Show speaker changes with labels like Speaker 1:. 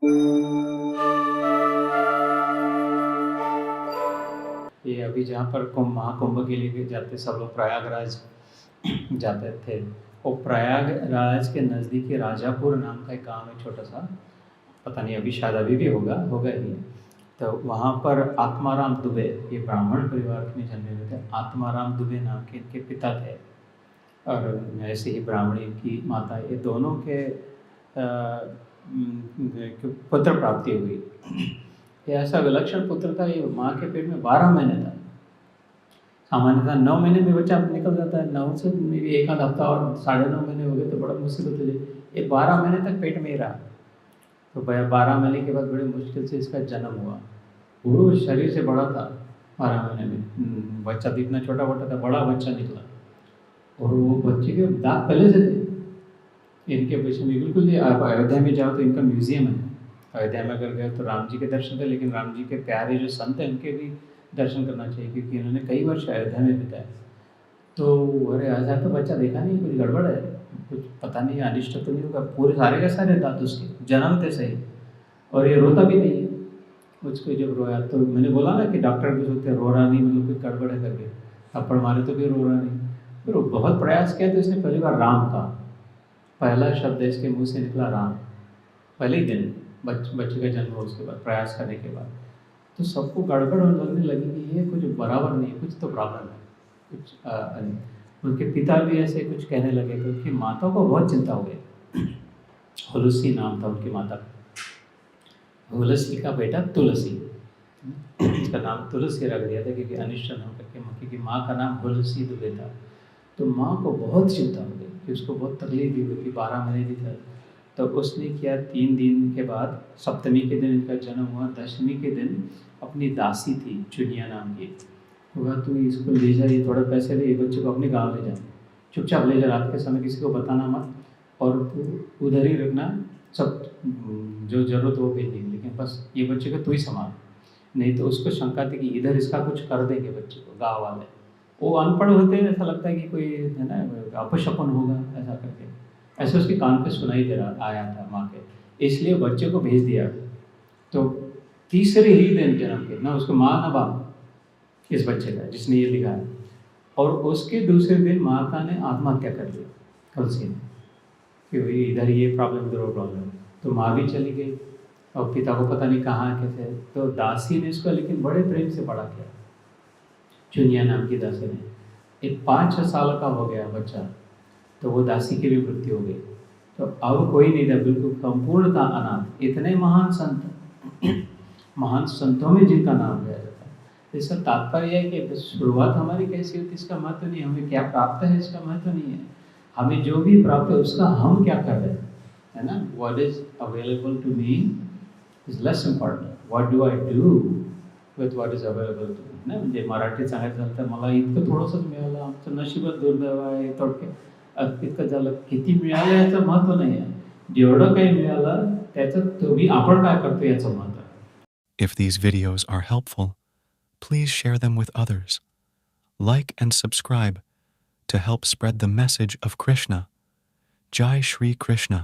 Speaker 1: ये अभी जहाँ पर महाकुंभ के लिए भी जाते सब लोग प्रयागराज जाते थे। वो प्रयागराज के नज़दीक ही राजापुर नाम का एक गाँव है छोटा-सा, पता नहीं अभी शायद अभी भी होगा ही। तो वहाँ पर आत्माराम दुबे, ये ब्राह्मण परिवार में जन्मे हुए थे। आत्माराम दुबे नाम के इनके पिता थे और ऐसे ही ब्राह्मणी की माता, ये दोनों के पुत्र प्राप्ति हुई। ये ऐसा विलक्षण पुत्र था, ये माँ के पेट में 12 महीने था। सामान्यतः 9 महीने में बच्चा निकल जाता है, 9 से मे बी 1 आध हफ्ता और साढ़े 9 महीने हो गए तो बड़ा मुश्किल होता है। ये 12 महीने तक पेट में ही रहा। तो 12 महीने के बाद बड़ी मुश्किल से इसका जन्म हुआ। वो शरीर से बड़ा था 12 महीने में, बच्चा तो इतना छोटा-मोटा था, बड़ा बच्चा निकला। और वो बच्चे के दाँत पहले से थे। इनके पीछे में बिल्कुल, ये आप अयोध्या में जाओ तो इनका म्यूज़ियम है। अयोध्या में अगर गए तो राम जी के दर्शन थे, लेकिन राम जी के प्यारे जो संत हैं उनके भी दर्शन करना चाहिए, क्योंकि इन्होंने कई वर्ष अयोध्या में बिताए। तो अरे ऐसा तो बच्चा देखा नहीं, कुछ गड़बड़ है, कुछ पता नहीं अनिष्ट तो नहीं होगा। पूरे सारे के सारे दाँत उसके जन्मते सही, और ये रोता भी नहीं है। मुझको जब रोया तो मैंने बोला ना कि डॉक्टर भी सोचते हैं रो रहा नहीं, मतलब कुछ गड़बड़ है करके, थप्पड़ मारे तो भी रो रहा नहीं। फिर वो बहुत प्रयास किया तो इसने पहली बार राम कहा। पहला शब्द इसके मुँह से निकला राम, पहले ही दिन बच्चे का जन्म हुआ उसके बाद, प्रयास करने के बाद। तो सबको गड़बड़ होने लगने लगी कि ये कुछ बराबर नहीं है, कुछ तो प्रॉब्लम है, कुछ उनके पिता भी ऐसे कुछ कहने लगे, क्योंकि माता को बहुत चिंता हो गई। हुलसी नाम था उनकी माता का। हुलसी का बेटा तुलसी, इसका नाम तुलसी रख दिया था क्योंकि अनिष्ट न हो करके, क्योंकि माँ का नाम हुलसी दुबे था। तो माँ को बहुत चिंता हो गई कि उसको बहुत तकलीफ भी हुई, 12 महीने भी था। तो उसने किया, 3 दिन के बाद, सप्तमी के दिन इनका जन्म हुआ, दशमी के दिन अपनी दासी थी चुनिया नाम की, बोला तू इसको ले जा, ये थोड़े पैसे दे, ये बच्चे को अपने गाँव ले जा, चुपचाप ले जा, रात के समय किसी को बताना मत, और तू उधर ही रखना, सब जो ज़रूरत हो वो भेज देंगे, लेकिन बस ये बच्चे को तू ही संभाल। नहीं तो उसको शंका थी कि इधर इसका कुछ कर देंगे बच्चे को गाँव वाले। वो अनपढ़ होते हैं, ऐसा लगता है कि कोई है ना अपशकुन होगा ऐसा करके, ऐसे उसके कान पे सुनाई दे रहा आया था माँ के, इसलिए बच्चे को भेज दिया। तो तीसरे ही दिन जन्म के, ना उसको माँ ना बाप, इस बच्चे का जिसने ये लिखा है, और उसके दूसरे दिन माता ने आत्महत्या कर लिया तुलसी ने, कि भाई इधर ये प्रॉब्लम, इधर वो प्रॉब्लम। तो माँ भी चली गई और पिता को पता नहीं कहाँ कैसे। तो दासी ने इसको लेकिन बड़े प्रेम से बड़ा किया, चुनिया नाम की दासी ने। एक 5-6 साल का हो गया बच्चा तो वो दासी की भी मृत्यु हो गई। तो अब कोई नहीं था, बिल्कुल संपूर्ण था अनाथ। इतने महान संत, महान संतों में जिनका नाम लिया जाता है। इसका तात्पर्य है कि शुरुआत हमारी कैसी होती है इसका महत्व नहीं, हमें क्या प्राप्त है इसका महत्व नहीं है, हमें जो भी प्राप्त है उसका हम क्या कर रहे हैं, है ना। What is available to me is less important, what do I do with what is available to me ना. म्हणजे मराठीत सांगायचं झालं तर मला इतकं थोडंसंच मिळालं, आमचं नशीबच दुर्दैव आहे, थोडक्यात इतकं झालं. किती मिळालं याचं महत्त्व नाही आहे, जेवढं काही मिळालं त्याचं तुम्ही आपण काय करतो याचं महत्त्व आहे.
Speaker 2: If these videos are helpful, please share them with others. Like and subscribe to help spread the message of Krishna. Jai Shri Krishna.